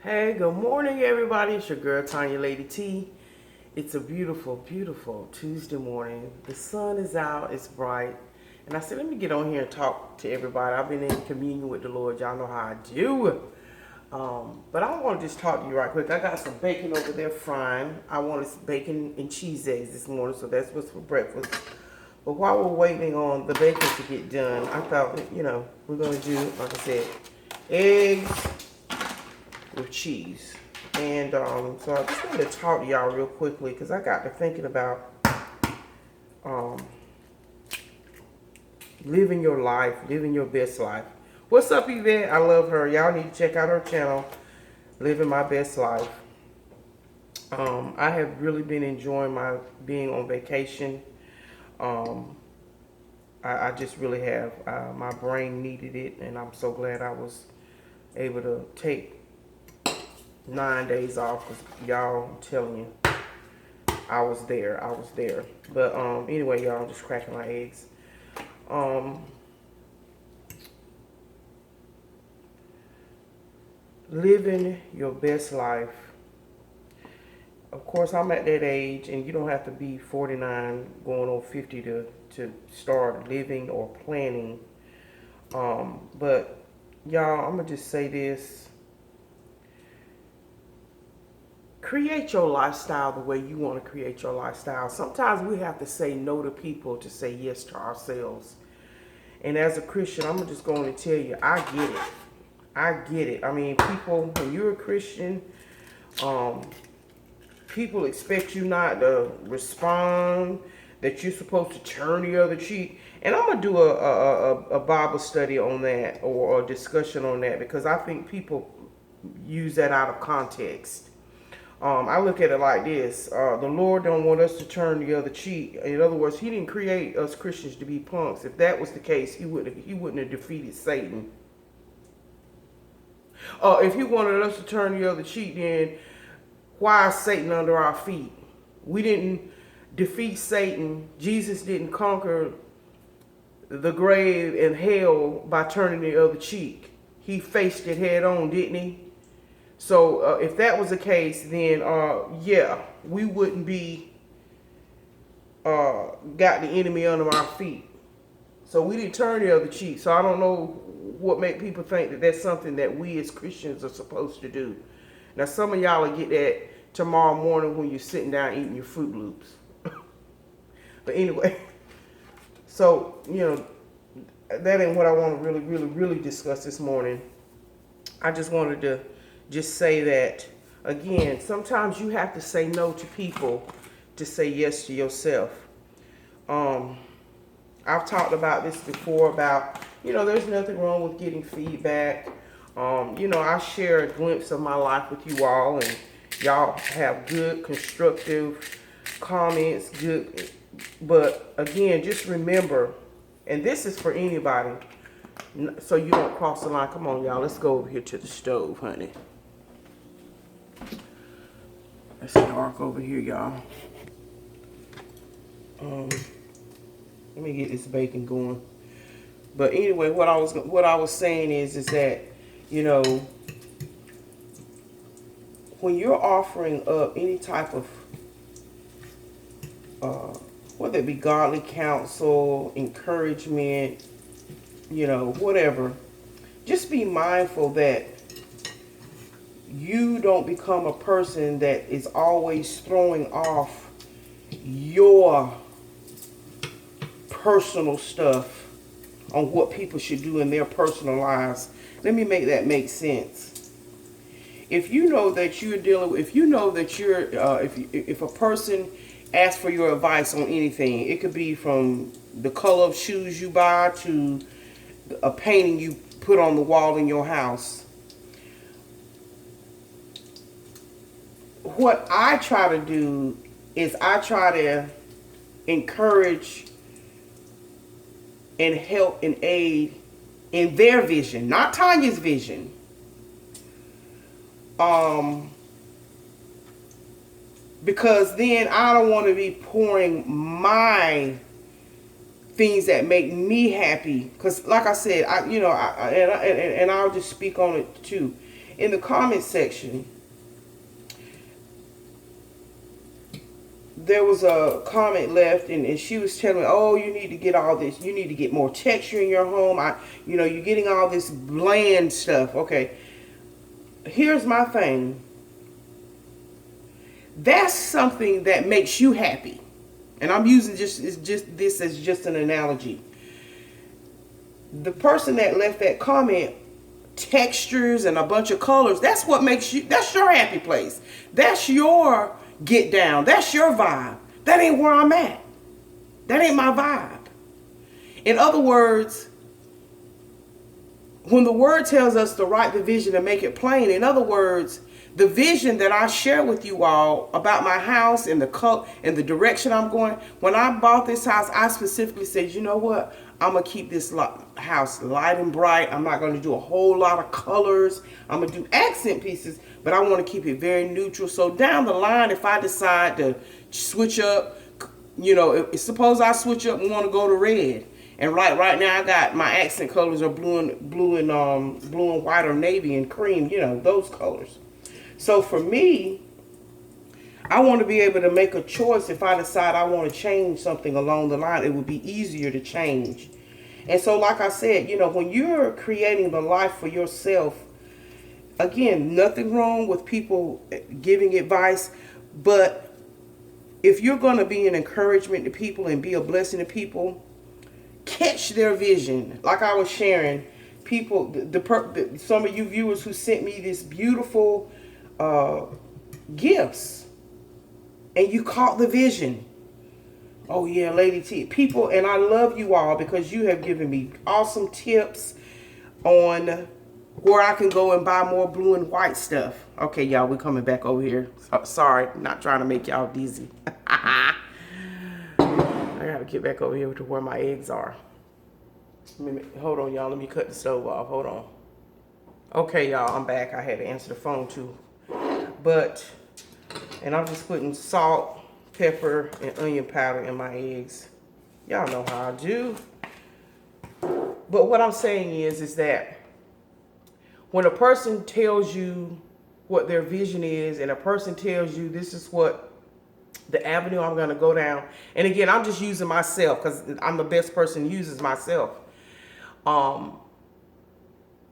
Hey, good morning, everybody. It's your girl, Tonya Lady T. It's a beautiful, beautiful Tuesday morning. The sun is out, it's bright. And I said, let me get on here and talk to everybody. I've been in communion with the Lord. Y'all know how I do. But I want to just talk to you right quick. I got some bacon over there frying. I wanted bacon and cheese eggs this morning, so that's what's for breakfast. But while we're waiting on the bacon to get done, I thought, we're going to do, like I said, eggs with cheese. And so I just wanted to talk to y'all real quickly because I got to thinking about um, living your life, living your best life. What's up, Yvette? I love her. Y'all need to check out her channel, Living My Best Life. I have really been enjoying my being on vacation. I just really have. My brain needed it, and I'm so glad I was able to take 9 days off because y'all, I'm telling you, I was there. But anyway, y'all, I'm just cracking my eggs. Living your best life. Of course, I'm at that age, and you don't have to be 49 going on 50 to start living or planning. But y'all, I'm gonna just say this. Create your lifestyle the way you want to create your lifestyle. Sometimes we have to say no to people to say yes to ourselves. And as a Christian, I'm just going to tell you, I get it. I get it. I mean, people, when you're a Christian, people expect you not to respond, that you're supposed to turn the other cheek. And I'm going to do a Bible study on that or a discussion on that because I think people use that out of context. I look at it like this. The Lord don't want us to turn the other cheek. In other words, he didn't create us Christians to be punks. If that was the case, he wouldn't have defeated Satan. If he wanted us to turn the other cheek, then why is Satan under our feet? We didn't defeat Satan. Jesus didn't conquer the grave and hell by turning the other cheek. He faced it head on, didn't he? So if that was the case, then yeah, we wouldn't be got the enemy under our feet. So we didn't turn the other cheek. So I don't know what make people think that that's something that we as Christians are supposed to do. Now some of y'all will get that tomorrow morning when you're sitting down eating your Fruit Loops. But anyway, so that ain't what I want to really discuss this morning. I just wanted to just say that, again, sometimes you have to say no to people to say yes to yourself. I've talked about this before about, there's nothing wrong with getting feedback. I share a glimpse of my life with you all, and y'all have good, constructive comments, but again, just remember, and this is for anybody, so you don't cross the line. Come on, y'all, let's go over here to the stove, honey. It's dark over here, y'all. Let me get this bacon going. But anyway, what I was saying is that, when you're offering up any type of whether it be godly counsel, encouragement, whatever, just be mindful that you don't become a person that is always throwing off your personal stuff on what people should do in their personal lives. Let me make that make sense. If you know that you're dealing with, if a person asks for your advice on anything, it could be from the color of shoes you buy to a painting you put on the wall in your house. What I try to do is I try to encourage and help and aid in their vision, not Tanya's vision. Because then I don't want to be pouring my things that make me happy. Because like I said, I'll just speak on it too. in the comment section, there was a comment left, and she was telling me, oh, you need to get all this. You need to get more texture in your home. You're getting all this bland stuff. Okay, here's my thing. That's something that makes you happy. And I'm using this as just an analogy. The person that left that comment, textures and a bunch of colors, that's what makes you, that's your happy place. That's your get down. That's your vibe. That ain't where I'm at. That ain't my vibe. In other words, when the word tells us to write the vision and make it plain, in other words, the vision that I share with you all about my house and the color and the direction I'm going. When I bought this house, I specifically said, you know what? I'm going to keep this house light and bright. I'm not going to do a whole lot of colors. I'm going to do accent pieces, but I want to keep it very neutral. So down the line, if I decide to switch up, suppose I switch up and want to go to red. And right now I got my accent colors are blue and white or navy and cream, those colors. So for me, I want to be able to make a choice. If I decide I want to change something along the line, it would be easier to change. And so like I said, when you're creating the life for yourself, again, nothing wrong with people giving advice, but if you're going to be an encouragement to people and be a blessing to people, catch their vision. Like I was sharing, people, some of you viewers who sent me this beautiful gifts, and you caught the vision. Oh yeah, Lady T. People, and I love you all because you have given me awesome tips on where I can go and buy more blue and white stuff. Okay, y'all, we're coming back over here. Sorry, not trying to make y'all dizzy. I gotta get back over here to where my eggs are. Hold on, y'all. Let me cut the stove off. Hold on. Okay, y'all, I'm back. I had to answer the phone too. And I'm just putting salt, pepper, and onion powder in my eggs. Y'all know how I do. But what I'm saying is that when a person tells you what their vision is, and a person tells you this is what the avenue I'm going to go down, and again, I'm just using myself because I'm the best person who uses myself.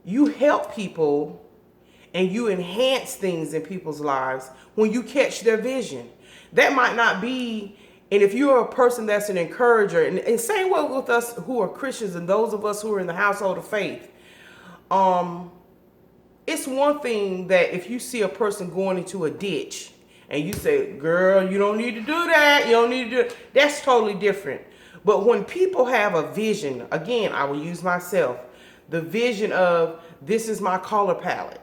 You help people and you enhance things in people's lives when you catch their vision. That might not be, and if you're a person that's an encourager, and same way with us who are Christians and those of us who are in the household of faith, it's one thing that if you see a person going into a ditch and you say, girl, you don't need to do that, you don't need to do it, that's totally different. But when people have a vision, again, I will use myself, the vision of this is my color palette.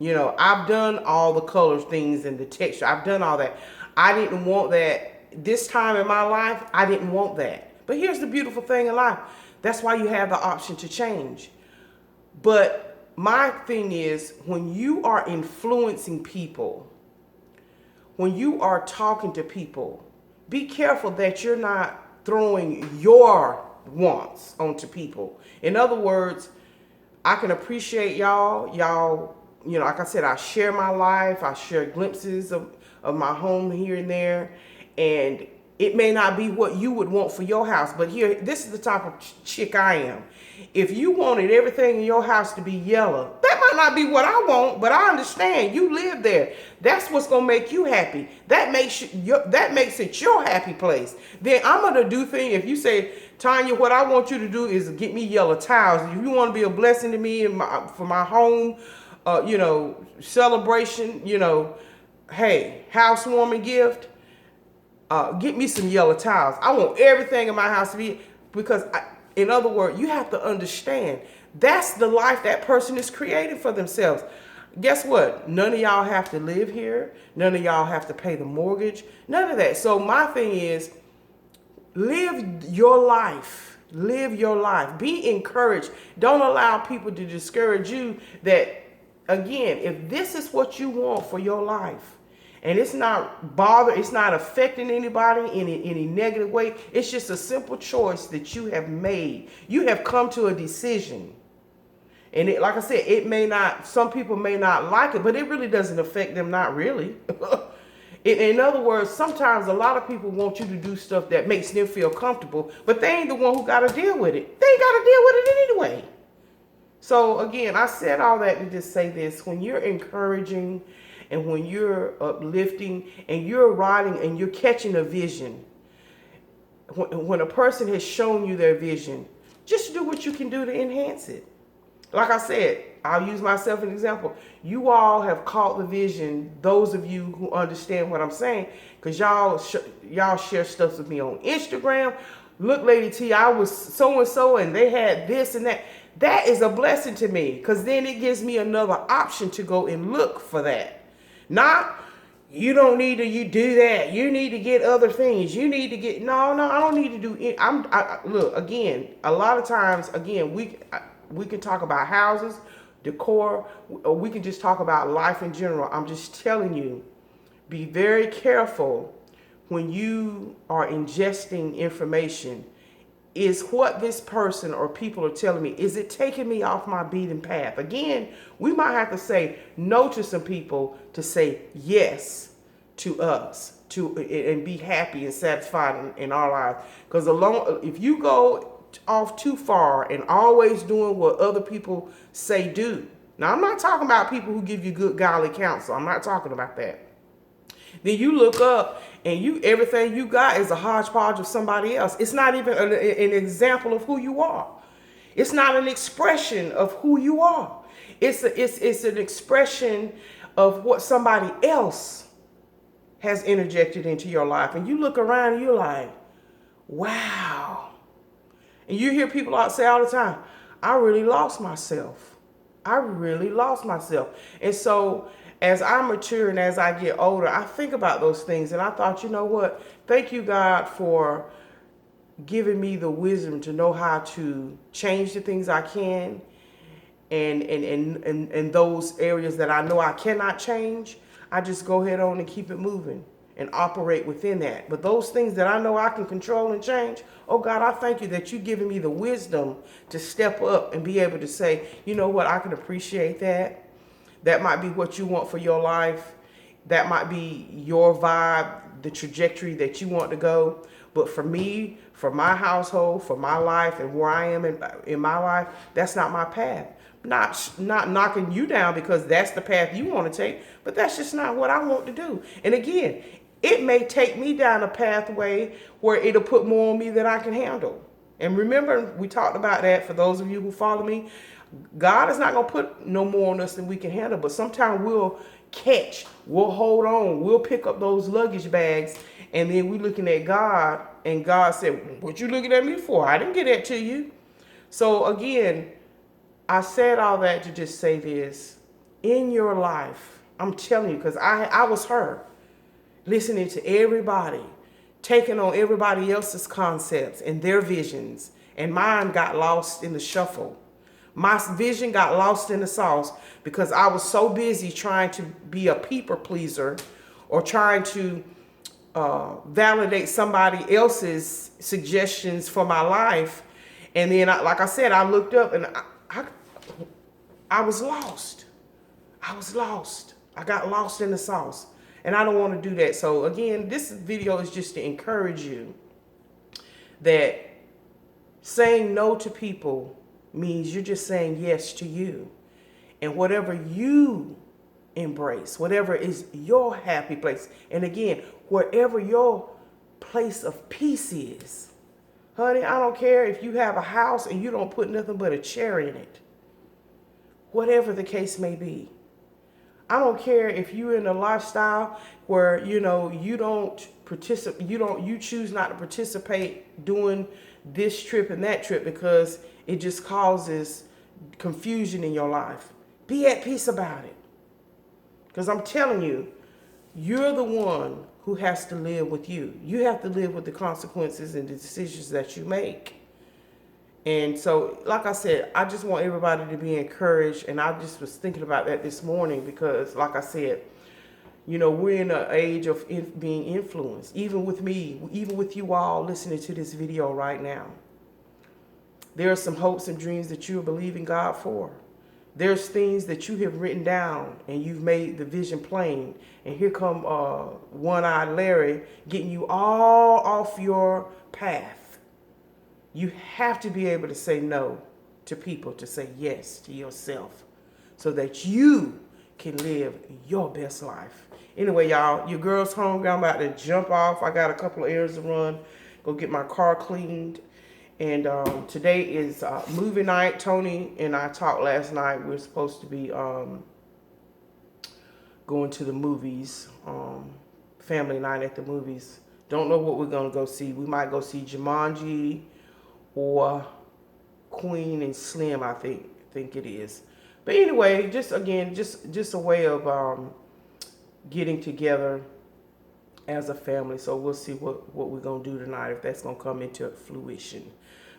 I've done all the color things and the texture. I've done all that. I didn't want that this time in my life. I didn't want that. But here's the beautiful thing in life. That's why you have the option to change. But my thing is, when you are influencing people, when you are talking to people, be careful that you're not throwing your wants onto people. In other words, I can appreciate y'all, like I said, I share my life. I share glimpses of my home here and there. And it may not be what you would want for your house. But here, this is the type of chick I am. If you wanted everything in your house to be yellow, that might not be what I want, but I understand. You live there. That's what's going to make you happy. That makes it your happy place. Then I'm going to do things. If you say, Tonya, what I want you to do is get me yellow tiles. If you want to be a blessing to me for my home, celebration, hey, housewarming gift, get me some yellow tiles. I want everything in my house to be, because in other words, you have to understand that's the life that person is creating for themselves. Guess what? None of y'all have to live here. None of y'all have to pay the mortgage. None of that. So my thing is, live your life. Live your life. Be encouraged. Don't allow people to discourage you that, again, if this is what you want for your life, and it's not affecting anybody in any negative way, it's just a simple choice that you have made. You have come to a decision. And it, like I said, it may not, some people may not like it, but it really doesn't affect them, not really. In other words, sometimes a lot of people want you to do stuff that makes them feel comfortable, but they ain't the one who got to deal with it. They ain't got to deal with it anyway. So again, I said all that to just say this. When you're encouraging and when you're uplifting and you're writing and you're catching a vision, when a person has shown you their vision, just do what you can do to enhance it. Like I said, I'll use myself as an example. You all have caught the vision, those of you who understand what I'm saying, because y'all share stuff with me on Instagram. Look, Lady T, I was so-and-so, and they had this and that. That is a blessing to me, because then it gives me another option to go and look for that. Not, you don't need to you do that. You need to get other things. You need to get, no, I don't need to do it. Look, again, a lot of times, again, we can talk about houses, decor, or we can just talk about life in general. I'm just telling you, be very careful when you are ingesting information. Is what this person or people are telling me, is it taking me off my beaten path? Again, we might have to say no to some people to say yes to us, and be happy and satisfied in our lives. Because if you go off too far and always doing what other people say do. Now, I'm not talking about people who give you good godly counsel. I'm not talking about that. Then you look up and everything you got is a hodgepodge of somebody else. It's not even an example of who you are. It's not an expression of who you are. It's an expression of what somebody else has interjected into your life. And you look around and you're like, wow. And you hear people out say all the time, I really lost myself. I really lost myself. And so as I mature and as I get older, I think about those things. And I thought, you know what? Thank you, God, for giving me the wisdom to know how to change the things I can. And those areas that I know I cannot change, I just go ahead on and keep it moving and operate within that. But those things that I know I can control and change, oh God, I thank you that you've given me the wisdom to step up and be able to say, you know what, I can appreciate that. That might be what you want for your life. That might be your vibe, the trajectory that you want to go. But for me, for my household, for my life and where I am in my life, that's not my path. Not knocking you down because that's the path you want to take, but that's just not what I want to do. And again, it may take me down a pathway where it'll put more on me than I can handle. And remember, we talked about that for those of you who follow me. God is not going to put no more on us than we can handle, but sometimes we'll hold on, we'll pick up those luggage bags, and then we're looking at God, and God said, what you looking at me for? I didn't get that to you. So again, I said all that to just say this. In your life, I'm telling you, because I was her, listening to everybody, taking on everybody else's concepts and their visions, and mine got lost in the shuffle. My vision got lost in the sauce because I was so busy trying to be a people pleaser or trying to validate somebody else's suggestions for my life. And then, like I said, I looked up and I was lost. I was lost. I got lost in the sauce. And I don't want to do that. So again, this video is just to encourage you that saying no to people means you're just saying yes to you. And whatever you embrace, whatever is your happy place, and again, wherever your place of peace is, honey, I don't care if you have a house and you don't put nothing but a chair in it. Whatever the case may be. I don't care if you're in a lifestyle where, you don't participate, you choose not to participate doing this trip and that trip because it just causes confusion in your life. Be at peace about it. Because I'm telling you, you're the one who has to live with you. You have to live with the consequences and the decisions that you make. And so, like I said, I just want everybody to be encouraged. And I just was thinking about that this morning because, like I said, we're in an age of being influenced. Even with me, even with you all listening to this video right now. There are some hopes and dreams that you are believing God for. There's things that you have written down and you've made the vision plain. And here come one-eyed Larry getting you all off your path. You have to be able to say no to people, to say yes to yourself, so that you can live your best life. Anyway, y'all, your girl's hungry. I'm about to jump off. I got a couple of errands to run. Go get my car cleaned. And today is movie night. Tony and I talked last night. We're supposed to be going to the movies. Family night at the movies. Don't know what we're going to go see. We might go see Jumanji or Queen and Slim, I think it is. But anyway, just a way of getting together as a family. So we'll see what we're going to do tonight, if that's going to come into fruition.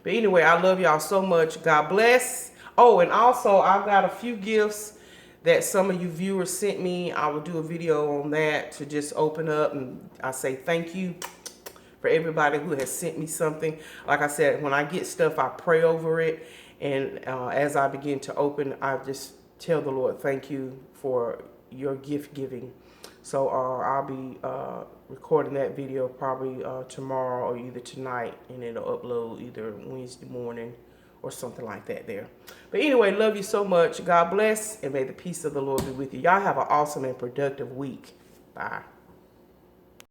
But anyway, I love y'all so much. God bless. Oh, and also I've got a few gifts that some of you viewers sent me. I will do a video on that to just open up, and I say thank you for everybody who has sent me something. Like I said, when I get stuff, I pray over it. And as I begin to open, I just tell the Lord, thank you for your gift giving. So I'll be recording that video probably tomorrow or either tonight, and it'll upload either Wednesday morning or something like that there. But anyway, love you so much. God bless, and may the peace of the Lord be with you. Y'all have an awesome and productive week. Bye.